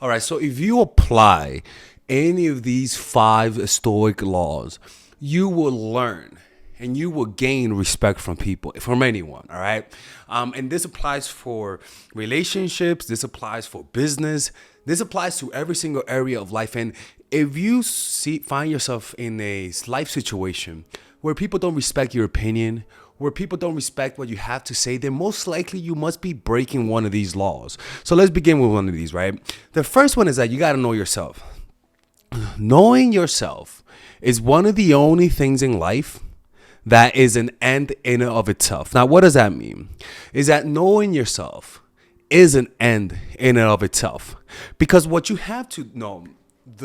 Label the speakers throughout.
Speaker 1: All right, so if you apply any of these five Stoic laws, you will learn and you will gain respect from people, from anyone. All right. And this applies for relationships, this applies for business, this applies to every single area of life. And if you find yourself in a life situation where people don't respect your opinion, where people don't respect what you have to say, then most likely you must be breaking one of these laws. So let's begin with one of these, right? The first one is that you got to know yourself. Knowing yourself is one of the only things in life that is an end in and of itself. Now, what does that mean? Is that knowing yourself is an end in and of itself. Because what you have to know,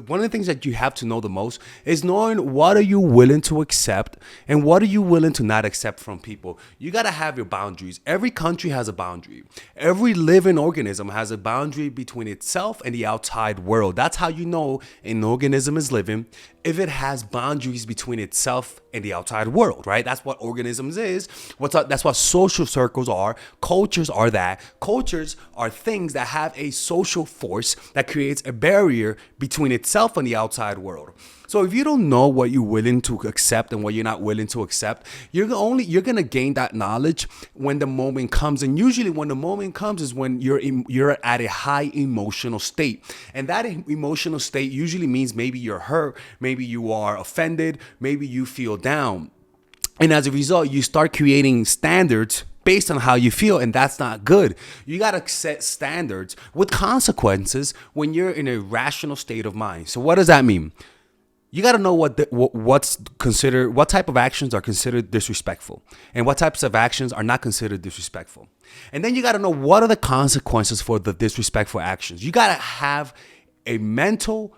Speaker 1: one of the things that you have to know the most is knowing what are you willing to accept and what are you willing to not accept from people. You got to have your boundaries. Every country has a boundary. Every living organism has a boundary between itself and the outside world. That's how you know an organism is living, if it has boundaries between itself and the outside world, right? That's what organisms is. That's what social circles are. Cultures are that. Cultures are things that have a social force that creates a barrier between itself and the outside world. So if you don't know what you're willing to accept and what you're not willing to accept, you're gonna gain that knowledge when the moment comes. And usually when the moment comes is when you're at a high emotional state. And that emotional state usually means maybe you're hurt, maybe you are offended, maybe you feel down. And as a result, you start creating standards based on how you feel, and that's not good. You got to set standards with consequences when you're in a rational state of mind. So what does that mean? You got to know what type of actions are considered disrespectful and what types of actions are not considered disrespectful. And then you got to know what are the consequences for the disrespectful actions. You got to have a mental,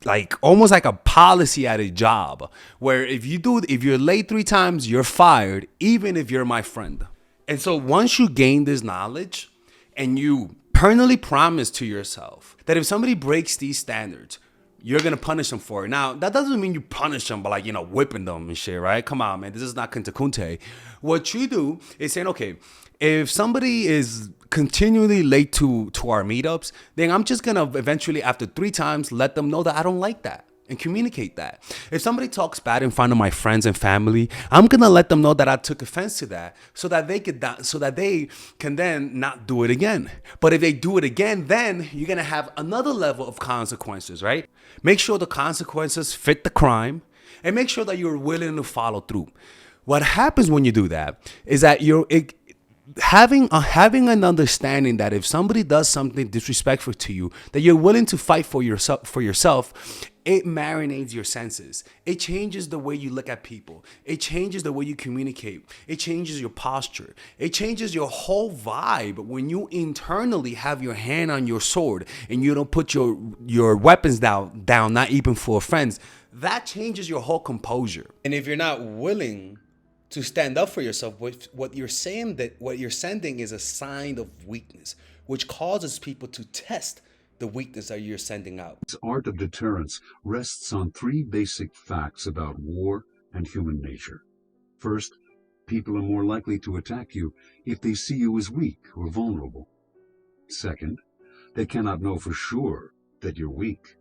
Speaker 1: like almost like a policy at a job where if you're late 3 times, you're fired, even if you're my friend. And so once you gain this knowledge and you permanently promise to yourself that if somebody breaks these standards, you're going to punish them for it. Now, that doesn't mean you punish them by whipping them and shit, right? Come on, man. This is not Kunta Kunte. What you do is saying, okay, if somebody is continually late to our meetups, then I'm just going to eventually, after 3 times, let them know that I don't like that and communicate that. If somebody talks bad in front of my friends and family, I'm going to let them know that I took offense to that so that they can then not do it again. But if they do it again, then you're going to have another level of consequences, right? Make sure the consequences fit the crime and make sure that you're willing to follow through. What happens when you do that is that having an understanding that if somebody does something disrespectful to you, that you're willing to fight for yourself, it marinates your senses. It changes the way you look at people. It changes the way you communicate. It changes your posture. It changes your whole vibe when you internally have your hand on your sword and you don't put your weapons down, not even for friends. That changes your whole composure. And if you're not willing to stand up for yourself, what you're sending is a sign of weakness, which causes people to test the weakness that you're sending out.
Speaker 2: Its art of deterrence rests on 3 basic facts about war and human nature. First, people are more likely to attack you if they see you as weak or vulnerable. Second, they cannot know for sure that you're weak.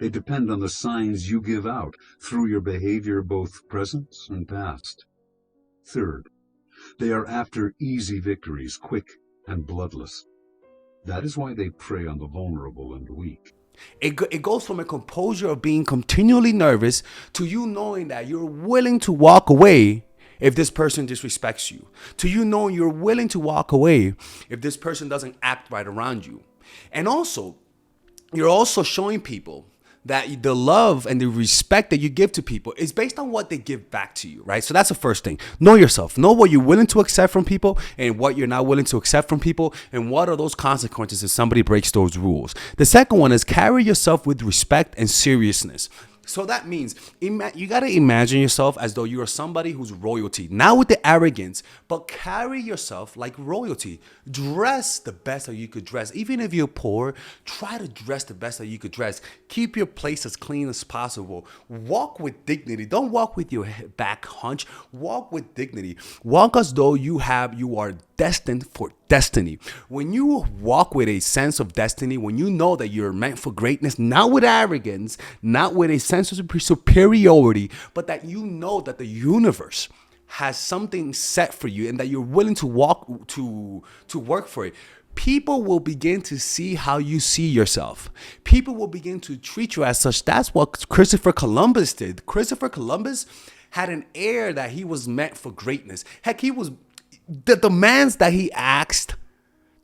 Speaker 2: They depend on the signs you give out through your behavior, both present and past. Third, they are after easy victories, quick and bloodless. That is why they prey on the vulnerable and weak.
Speaker 1: It goes from a composure of being continually nervous to you knowing that you're willing to walk away if this person disrespects you, to you knowing you're willing to walk away if this person doesn't act right around you. And also, you're also showing people that the love and the respect that you give to people is based on what they give back to you, right? So that's the first thing. Know yourself. Know what you're willing to accept from people and what you're not willing to accept from people, and what are those consequences if somebody breaks those rules. The second one is carry yourself with respect and seriousness. So that means you got to imagine yourself as though you are somebody who's royalty, not with the arrogance, but carry yourself like royalty. Dress the best that you could dress. Even if you're poor, try to dress the best that you could dress. Keep your place as clean as possible. Walk with dignity. Don't walk with your back hunch. Walk with dignity. Walk as though you are destined for destiny. When you walk with a sense of destiny, when you know that you're meant for greatness, not with arrogance, not with a sense of superiority, but that you know that the universe has something set for you and that you're willing to work for it, people will begin to see how you see yourself. People will begin to treat you as such. That's what Christopher Columbus did. Christopher Columbus had an air that he was meant for greatness. Heck, he was the demands that he asked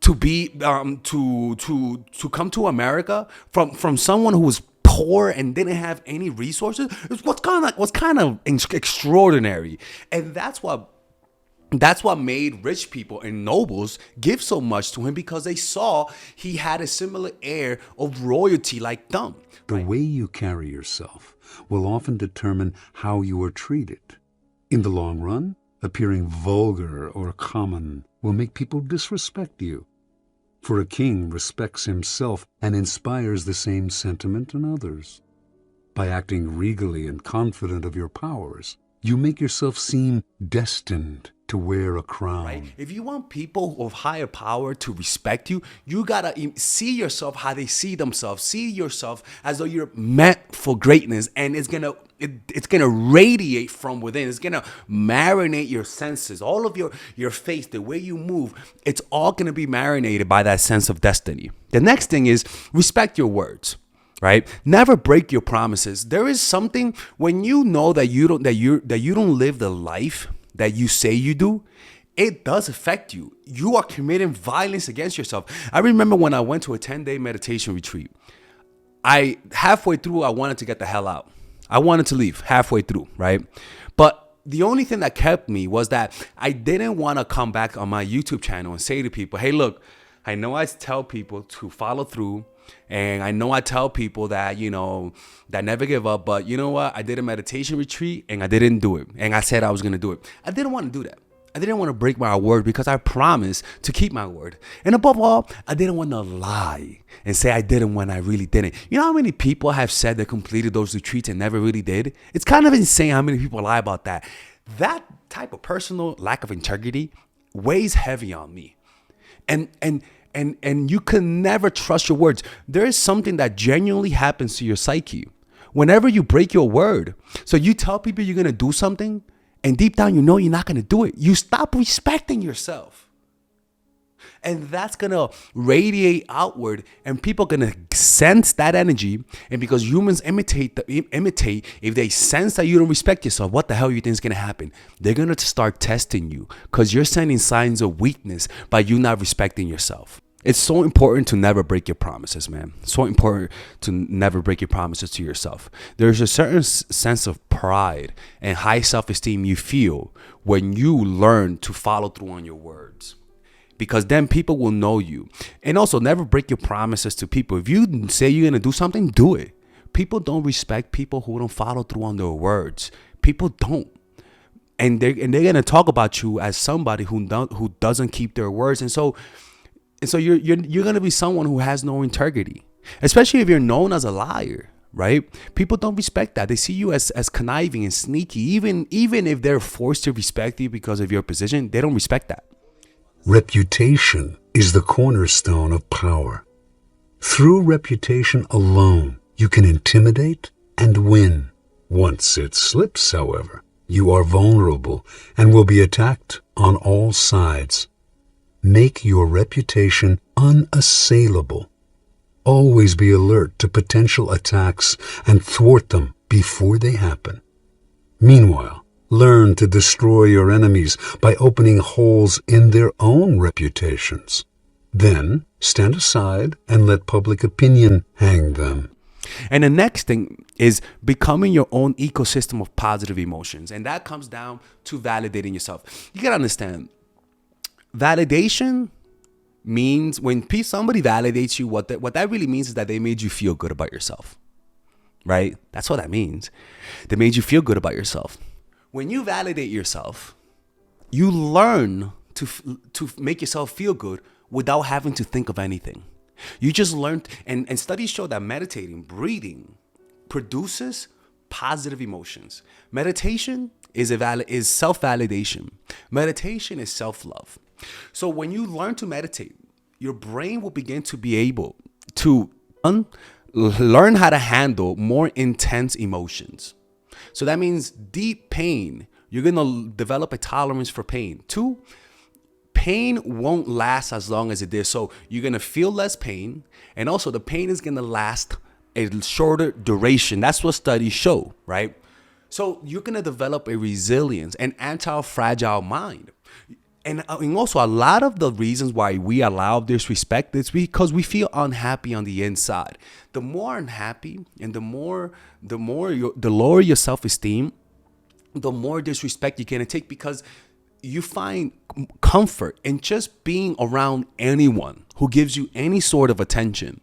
Speaker 1: to be to come to America from someone who was poor and didn't have any resources. It was kind of extraordinary, and that's what made rich people and nobles give so much to him, because they saw he had a similar air of royalty like them.
Speaker 2: The way you carry yourself will often determine how you are treated. In the long run, appearing vulgar or common will make people disrespect you. For a king respects himself and inspires the same sentiment in others. By acting regally and confident of your powers, you make yourself seem destined to wear a crown.
Speaker 1: Right? If you want people of higher power to respect you, you gotta see yourself how they see themselves. See yourself as though you're meant for greatness, and it's gonna radiate from within. It's gonna marinate your senses, all of your face, the way you move. It's all gonna be marinated by that sense of destiny. The next thing is respect your words. Right? Never break your promises. There is something when you know that you don't live the life that you say you do, it does affect you. You are committing violence against yourself. I remember when I went to a 10-day meditation retreat. Halfway through, I wanted to get the hell out. I wanted to leave halfway through, right? But the only thing that kept me was that I didn't want to come back on my YouTube channel and say to people, hey, look, I know I tell people to follow through, and I know I tell people that, that never give up, but you know what? I did a meditation retreat and I didn't do it. And I said I was going to do it. I didn't want to do that. I didn't want to break my word, because I promised to keep my word. And above all, I didn't want to lie and say I didn't when I really didn't. You know how many people have said they completed those retreats and never really did? It's kind of insane how many people lie about that. That type of personal lack of integrity weighs heavy on me. And you can never trust your words. There is something that genuinely happens to your psyche whenever you break your word. So you tell people you're going to do something, and deep down you know you're not going to do it. You stop respecting yourself. And that's going to radiate outward, and people are going to sense that energy. And because humans imitate, if they sense that you don't respect yourself, what the hell you think is going to happen? They're going to start testing you, because you're sending signs of weakness by you not respecting yourself. It's so important to never break your promises, man. So important to never break your promises to yourself. There's a certain sense of pride and high self-esteem you feel when you learn to follow through on your words, because then people will know you. And also, never break your promises to people. If you say you're going to do something, do it. People don't respect people who don't follow through on their words. People don't. And they're going to talk about you as somebody who doesn't keep their words. And so you're going to be someone who has no integrity, especially if you're known as a liar, right? People don't respect that. They see you as conniving and sneaky. Even if they're forced to respect you because of your position, they don't respect that.
Speaker 2: Reputation is the cornerstone of power. Through reputation alone, you can intimidate and win. Once it slips, however, you are vulnerable and will be attacked on all sides. Make your reputation unassailable. Always be alert to potential attacks and thwart them before they happen. Meanwhile, learn to destroy your enemies by opening holes in their own reputations. Then stand aside and let public opinion hang them.
Speaker 1: And the next thing is becoming your own ecosystem of positive emotions. And that comes down to validating yourself. You got to understand, validation means when somebody validates you, what that really means is that they made you feel good about yourself, right? That's what that means. They made you feel good about yourself. When you validate yourself, you learn to make yourself feel good without having to think of anything. You just learn, and studies show that meditating, breathing, produces positive emotions. Meditation is self-validation. Meditation is self-love. So when you learn to meditate, your brain will begin to be able to learn how to handle more intense emotions. So that means deep pain, you're going to develop a tolerance for pain. Two, pain won't last as long as it did. So you're going to feel less pain. And also the pain is going to last a shorter duration. That's what studies show, right? So you're going to develop a resilience, an anti-fragile mind. And also a lot of the reasons why we allow disrespect is because we feel unhappy on the inside. The more unhappy and the lower your self-esteem, the more disrespect you're going to take, because you find comfort in just being around anyone who gives you any sort of attention.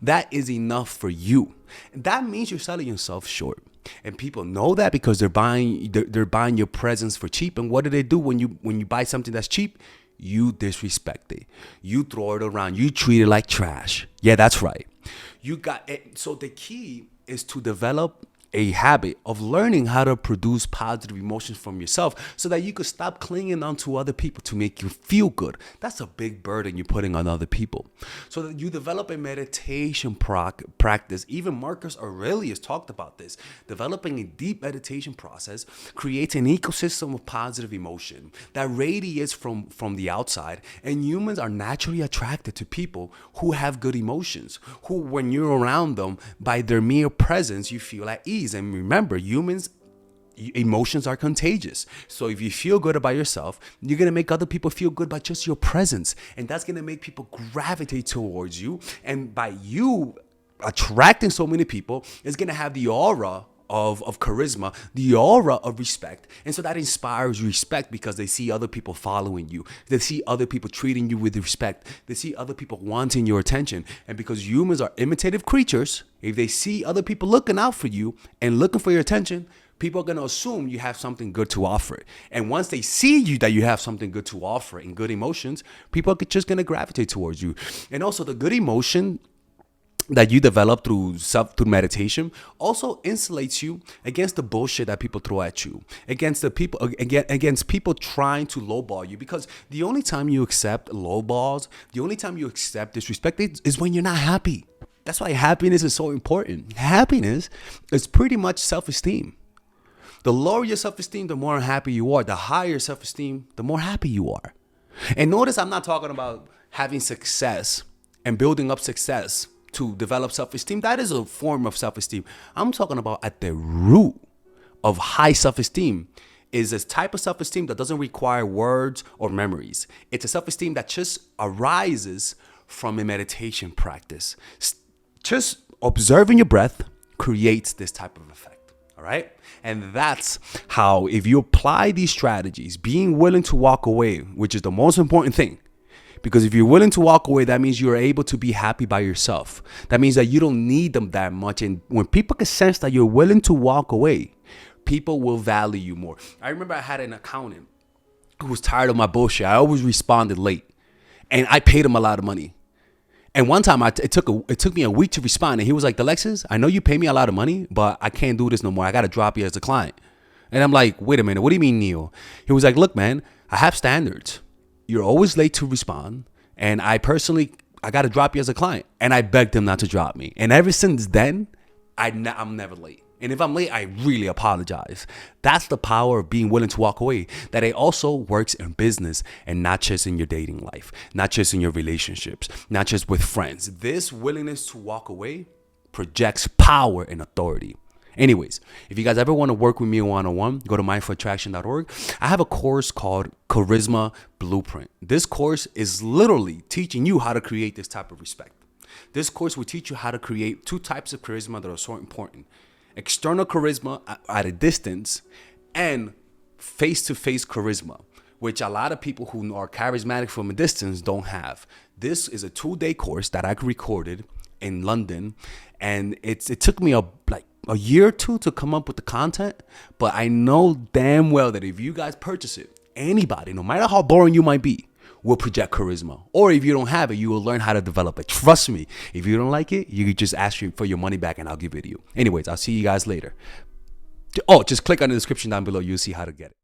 Speaker 1: That is enough for you. That means you're selling yourself short. And people know that because they're buying your presence for cheap. And what do they do when you buy something that's cheap? You disrespect it. You throw it around. You treat it like trash. Yeah, that's right. You got it. So the key is to develop a habit of learning how to produce positive emotions from yourself so that you could stop clinging on to other people to make you feel good. That's a big burden you're putting on other people. So that you develop a meditation practice. Even Marcus Aurelius talked about this. Developing a deep meditation process creates an ecosystem of positive emotion that radiates from the outside. And humans are naturally attracted to people who have good emotions, who, when you're around them, by their mere presence, you feel at ease. And remember, emotions are contagious. So if you feel good about yourself, you're going to make other people feel good by just your presence. And that's going to make people gravitate towards you. And by you attracting so many people, it's going to have the aura of charisma, the aura of respect. And so that inspires respect because they see other people following you. They see other people treating you with respect. They see other people wanting your attention. And because humans are imitative creatures, if they see other people looking out for you and looking for your attention, people are going to assume you have something good to offer. And once they see you that you have something good to offer and good emotions, people are just going to gravitate towards you. And also the good emotion that you develop through meditation also insulates you against the bullshit that people throw at you, against people trying to lowball you. Because the only time you accept lowballs, the only time you accept disrespect is when you're not happy. That's why happiness is so important. Happiness is pretty much self-esteem. The lower your self-esteem, the more unhappy you are. The higher self-esteem, the more happy you are. And notice I'm not talking about having success and building up success to develop self-esteem. That is a form of self-esteem. I'm talking about at the root of high self-esteem is this type of self-esteem that doesn't require words or memories. It's a self-esteem that just arises from a meditation practice. Just observing your breath creates this type of effect. All right. And that's how, if you apply these strategies, being willing to walk away, which is the most important thing. Because if you're willing to walk away, that means you're able to be happy by yourself. That means that you don't need them that much. And when people can sense that you're willing to walk away, people will value you more. I remember I had an accountant who was tired of my bullshit. I always responded late. And I paid him a lot of money. And one time it took me a week to respond. And he was like, Alexis, I know you pay me a lot of money, but I can't do this no more. I got to drop you as a client. And I'm like, wait a minute. What do you mean, Neil? He was like, look, man, I have standards. You're always late to respond. And I got to drop you as a client. And I begged him not to drop me. And ever since then, I'm never late. And if I'm late, I really apologize. That's the power of being willing to walk away. That it also works in business and not just in your dating life, not just in your relationships, not just with friends. This willingness to walk away projects power and authority. Anyways, if you guys ever want to work with me one-on-one, go to mindfulattraction.org. I have a course called Charisma Blueprint. This course is literally teaching you how to create this type of respect. This course will teach you how to create two types of charisma that are so important. External charisma at a distance and face-to-face charisma, which a lot of people who are charismatic from a distance don't have. This is a 2-day course that I recorded in London, and it took me a year or two to come up with the content, but I know damn well that if you guys purchase it, anybody, no matter how boring you might be, will project charisma. Or if you don't have it, you will learn how to develop it. Trust me, if you don't like it, you can just ask for your money back and I'll give it to you. Anyways, I'll see you guys later. Oh, just click on the description down below. You'll see how to get it.